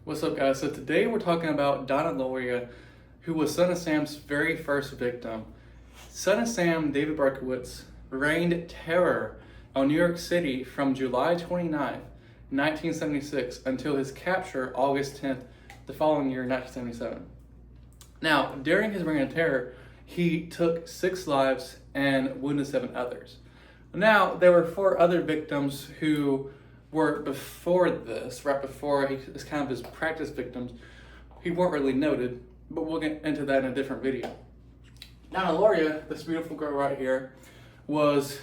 What's up, guys? So today we're talking about Donna Lauria, who was Son of Sam's very first victim. Son of Sam, David Berkowitz, reigned terror on New York City from July 29th, 1976 until his capture August 10th, the following year, 1977. Now, during his reign of terror, he took 6 lives and wounded 7 others. Now, there were 4 other victims who were before this, right before he was kind of his practice victims. He weren't really noted, but we'll get into that in a different video. Now, Lauria, this beautiful girl right here, was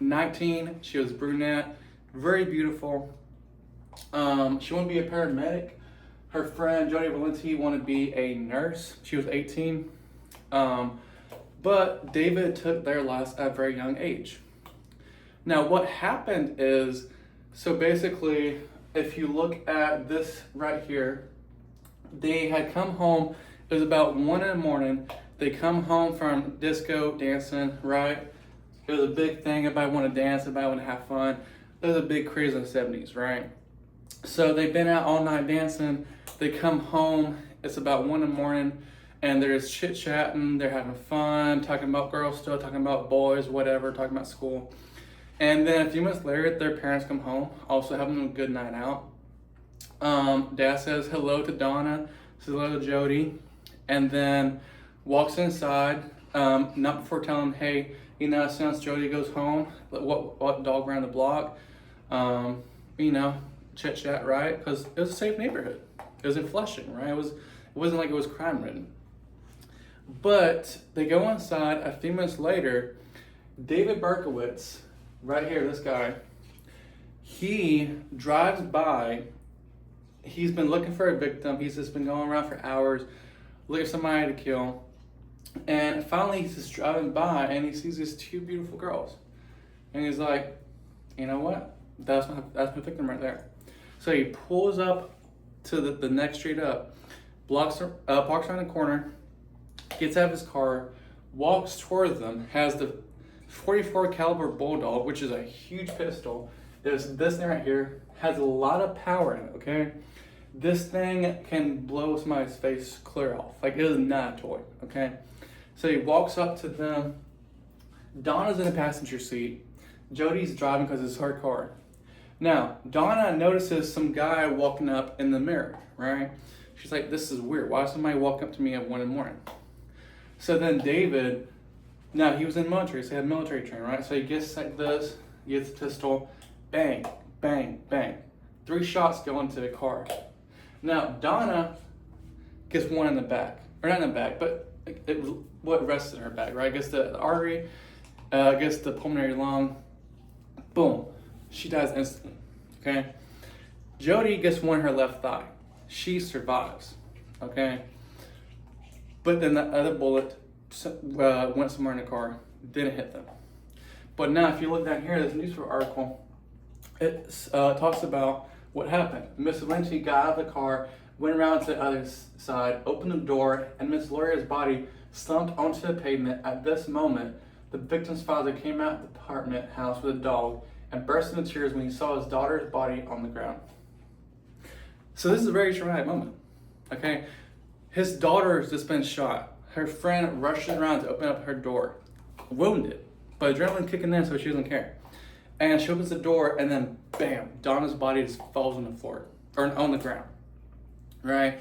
19. She was brunette, very beautiful. She wanted to be a paramedic. Her friend Jody Valente wanted to be a nurse. She was 18. But David took their lives at a very young age. Now, what happened is, so basically, if you look at this right here, they had come home. It was about 1 in the morning. They come home from disco dancing, right? It was a big thing. Everybody wanted to dance. Everybody wanted to have fun. It was a big craze in the 70s, right? So they've been out all night dancing. They come home. It's about 1 in the morning, and they're just chit-chatting. They're having fun, talking about girls still, talking about boys, whatever, talking about school. And then a few minutes later, their parents come home, also having a good night out. Dad says hello to Donna, says hello to Jody, and then walks inside, not before telling them, hey, as soon as Jody goes home, what dog ran the block, chit chat, right? Because it was a safe neighborhood. It was in Flushing, right? It wasn't like it was crime ridden. But they go inside. A few minutes later, David Berkowitz, right here, this guy, he drives by. He's been looking for a victim. He's just been going around for hours, looking for somebody to kill. And finally, he's just driving by and he sees these 2 beautiful girls. And he's like, you know what? That's my victim right there. So he pulls up to the next street up, parks around the corner, gets out of his car, walks towards them, has the 44 caliber bulldog, which is a huge pistol. There's this thing right here, has a lot of power in it, okay? This thing can blow somebody's face clear off. Like, it is not a toy, okay? So he walks up to them. Donna's in the passenger seat. Jody's driving because it's her car. Now, Donna notices some guy walking up in the mirror, right? She's like, this is weird. Why is somebody walking up to me at 1 in the morning? So then David, now he was in military, so he had military training, right? So he gets like this, gets the pistol, bang, bang, bang. 3 shots go into the car. Now, Donna gets 1 in the back. Or not in the back, but what rests in her back, right? Gets the artery, gets the pulmonary lung. Boom. She dies instantly, okay? Jody gets 1 in her left thigh. She survives, okay? But then the other bullet went somewhere in the car, didn't hit them. But now, if you look down here, there's a newspaper article. It talks about what happened. Miss Valente got out of the car, went around to the other side, opened the door, and Miss Lauria's body slumped onto the pavement. At this moment, the victim's father came out of the apartment house with a dog and burst into tears when he saw his daughter's body on the ground. So this is a very traumatic moment, okay? His daughter has just been shot. Her friend rushes around to open up her door, wounded, but adrenaline kicking in, so she doesn't care. And she opens the door, and then bam, Donna's body just falls on the floor, or on the ground, right?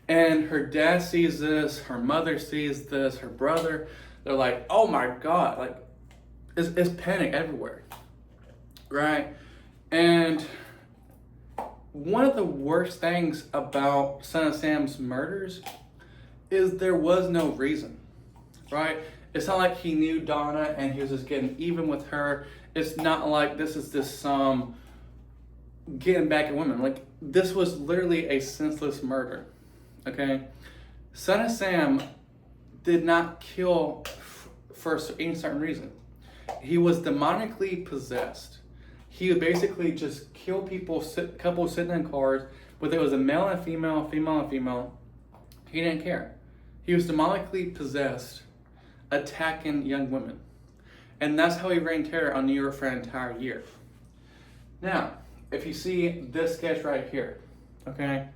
And her dad sees this, her mother sees this, her brother. They're like, oh my God, like, it's panic everywhere, right? And one of the worst things about Son of Sam's murders is there was no reason, right? It's not like he knew Donna and he was just getting even with her. It's not like this is just some getting back at women. Like, this was literally a senseless murder, okay? Son of Sam did not kill for any certain reason. He was demonically possessed. He would basically just kill people, couples sitting in cars, whether it was a male and a female, female and female. He didn't care. He was demonically possessed, attacking young women. And that's how he reigned terror on New York for an entire year. Now, if you see this sketch right here, okay,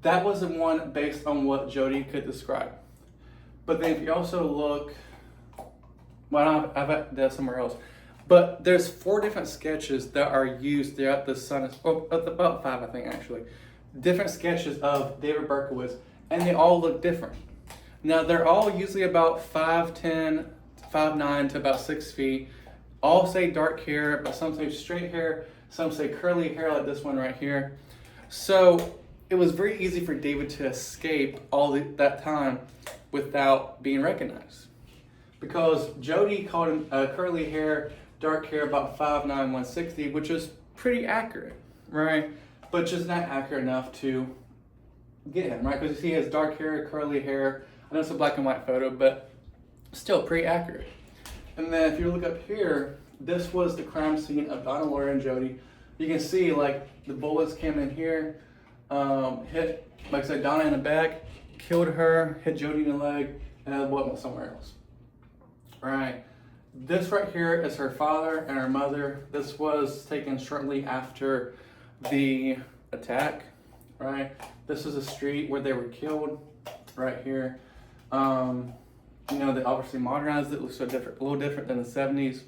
That was the one based on what Jody could describe. But then if you also look, well, I've got that somewhere else. But there's 4 different sketches that are used throughout the about 5, I think, actually. Different sketches of David Berkowitz, and they all look different. Now, they're all usually about 5'10", 5'9" to about 6 feet. All say dark hair, but some say straight hair, some say curly hair, like this one right here. So it was very easy for David to escape that time without being recognized. Because Jody called him curly hair, dark hair, about 5'9", 160, which is pretty accurate, right? But just not accurate enough to get him, right? Because he has dark hair, curly hair. I know it's a black and white photo, but still pretty accurate. And then if you look up here, this was the crime scene of Donna, Lauria, and Jody. You can see like the bullets came in here, hit, like I said, Donna in the back, killed her, hit Jody in the leg, and then the bullet went somewhere else. All right. This right here is her father and her mother. This was taken shortly after the attack, right? This is a street where they were killed, right here. You know, they obviously modernized it. It looks so different, a little different than the 70s.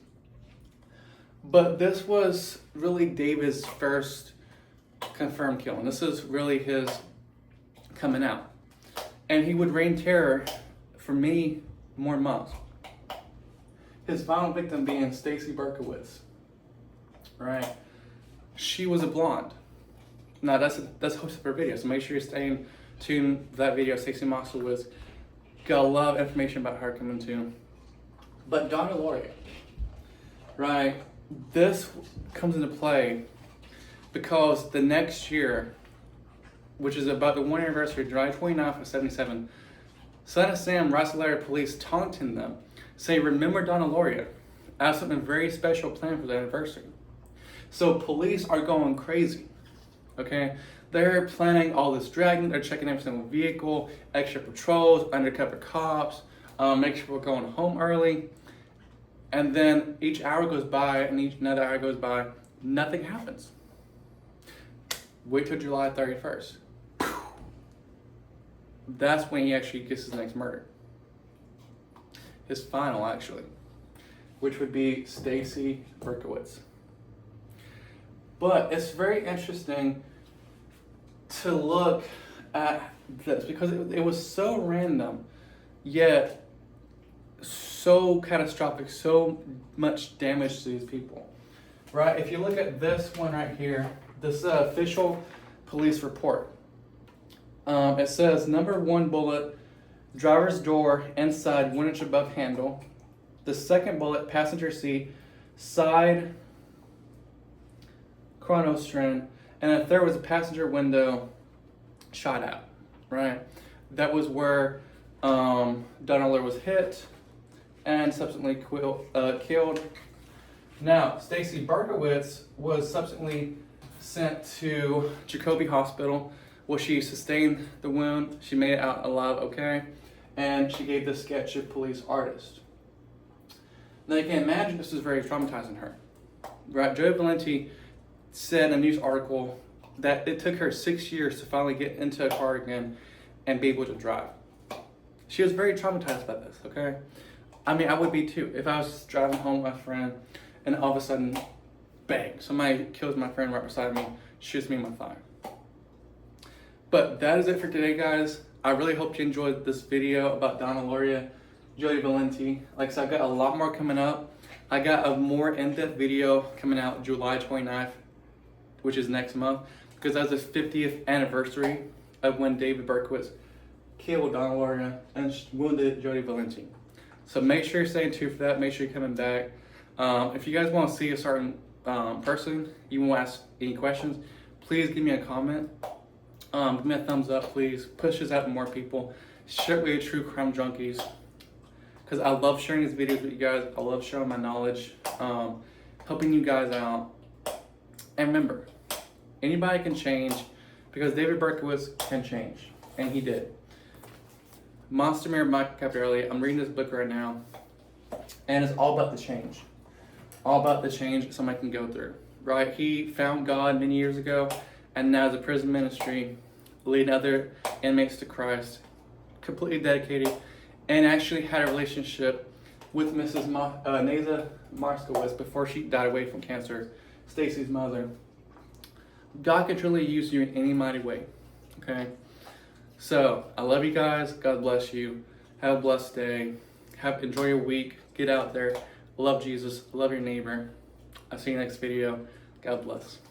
But this was really David's first confirmed kill, and this is really his coming out. And he would reign terror for many more months. His final victim being Stacy Berkowitz, right? She was a blonde. Now that's the host of her video, so make sure you're staying tuned to that video. Stacy Moskowitz got a lot of information about her coming too. But Donna, Lauria, right? This comes into play because the next year, which is about the 1 anniversary, July 29th of 77, Son of Sam writes a letter to police taunting them, saying, "Remember Donna, Lauria. I have something very special planned for the anniversary." So police are going crazy, okay? They're planning all this dragging, they're checking every single vehicle, extra patrols, undercover cops, make sure we're going home early. And then each hour goes by and another hour goes by, nothing happens. Wait till July 31st. That's when he actually gets his next murder. His final, actually, which would be Stacy Berkowitz. But it's very interesting to look at this because it was so random, yet so catastrophic, so much damage to these people, right? If you look at this one right here, this is an official police report. It says number 1 bullet, driver's door inside 1 inch above handle. The second bullet, passenger seat, side chronostren, and the third was a passenger window shot out, right? That was where Donna Lauria was hit and subsequently killed. Now, Stacy Berkowitz was subsequently sent to Jacoby Hospital where she sustained the wound. She made it out alive okay, and she gave the sketch of police artist. Now you can imagine this was very traumatizing her, right? Jody Valente said in a news article that it took her 6 years to finally get into a car again and be able to drive. She was very traumatized by this, okay? I mean, I would be too. If I was driving home with my friend and all of a sudden, bang, somebody kills my friend right beside me, shoots me in my thigh. But that is it for today, guys. I really hope you enjoyed this video about Donna Lauria, Jody Valente. Like I said, I've got a lot more coming up. I got a more in-depth video coming out July 29th, which is next month, because that's the 50th anniversary of when David Berkowitz killed Donna Lauria and wounded Jody Valente. So make sure you're staying tuned for that. Make sure you're coming back. If you guys want to see a certain person, you want to ask any questions, please give me a comment. Give me a thumbs up, please. Push this out to more people. Share it with your true crime junkies. Because I love sharing these videos with you guys. I love sharing my knowledge, helping you guys out. And remember, anybody can change because David Berkowitz can change. And he did. Monster Mayor Michael Caprielli. I'm reading this book right now. And it's all about the change. All about the change somebody can go through. Right? He found God many years ago. And now the prison ministry leading other inmates to Christ, completely dedicated, and actually had a relationship with Mrs. Natha Marskowitz before she died away from cancer, Stacy's mother. God can truly use you in any mighty way, okay? So, I love you guys. God bless you. Have a blessed day. Enjoy your week. Get out there. Love Jesus. Love your neighbor. I'll see you next video. God bless.